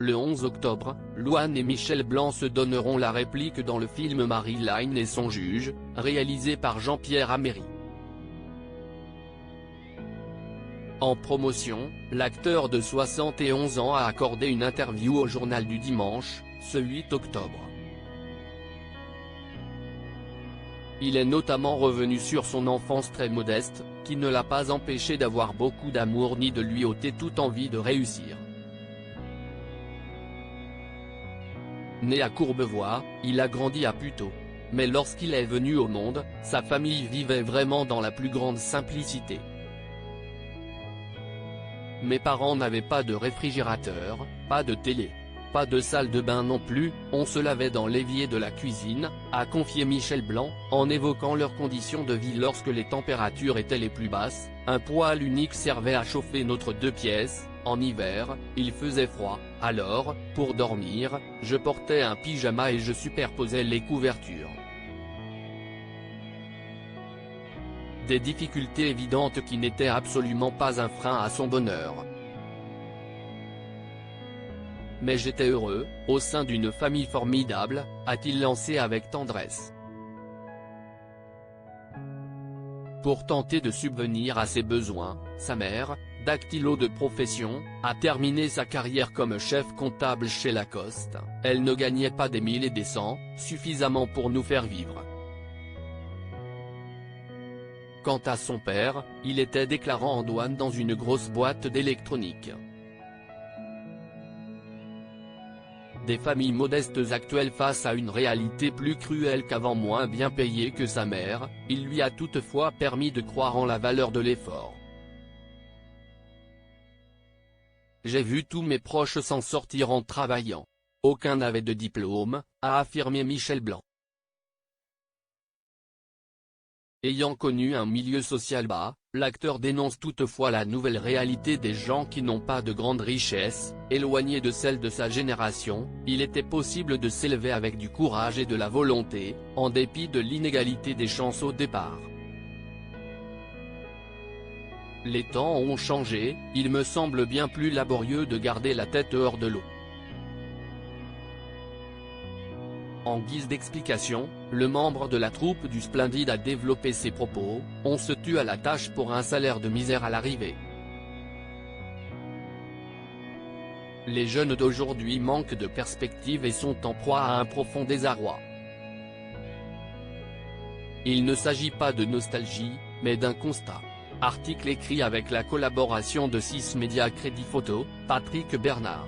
Le 11 octobre, Louane et Michel Blanc se donneront la réplique dans le film Marie-Line et son juge, réalisé par Jean-Pierre Améry. En promotion, l'acteur de 71 ans a accordé une interview au Journal du Dimanche, ce 8 octobre. Il est notamment revenu sur son enfance très modeste, qui ne l'a pas empêché d'avoir beaucoup d'amour ni de lui ôter toute envie de réussir. Né à Courbevoie, il a grandi à Puteaux. Mais lorsqu'il est venu au monde, sa famille vivait vraiment dans la plus grande simplicité. Mes parents n'avaient pas de réfrigérateur, pas de télé. Pas de salle de bain non plus, on se lavait dans l'évier de la cuisine, a confié Michel Blanc, en évoquant leurs conditions de vie lorsque les températures étaient les plus basses. Un poêle unique servait à chauffer notre 2 pièces, en hiver, il faisait froid, alors, pour dormir, je portais un pyjama et je superposais les couvertures. Des difficultés évidentes qui n'étaient absolument pas un frein à son bonheur. Mais j'étais heureux, au sein d'une famille formidable, a-t-il lancé avec tendresse. Pour tenter de subvenir à ses besoins, sa mère, dactylo de profession, a terminé sa carrière comme chef comptable chez Lacoste. Elle ne gagnait pas des 1000 et des 100, suffisamment pour nous faire vivre. Quant à son père, il était déclarant en douane dans une grosse boîte d'électronique. Des familles modestes actuelles face à une réalité plus cruelle qu'avant, moins bien payée que sa mère, il lui a toutefois permis de croire en la valeur de l'effort. J'ai vu tous mes proches s'en sortir en travaillant. Aucun n'avait de diplôme, a affirmé Michel Blanc. Ayant connu un milieu social bas, l'acteur dénonce toutefois la nouvelle réalité des gens qui n'ont pas de grande richesse, éloignée de celle de sa génération. Il était possible de s'élever avec du courage et de la volonté, en dépit de l'inégalité des chances au départ. Les temps ont changé, il me semble bien plus laborieux de garder la tête hors de l'eau. En guise d'explication, le membre de la troupe du Splendide a développé ses propos: on se tue à la tâche pour un salaire de misère à l'arrivée. Les jeunes d'aujourd'hui manquent de perspective et sont en proie à un profond désarroi. Il ne s'agit pas de nostalgie, mais d'un constat. Article écrit avec la collaboration de 6 médias Crédit Photo, Patrick Bernard.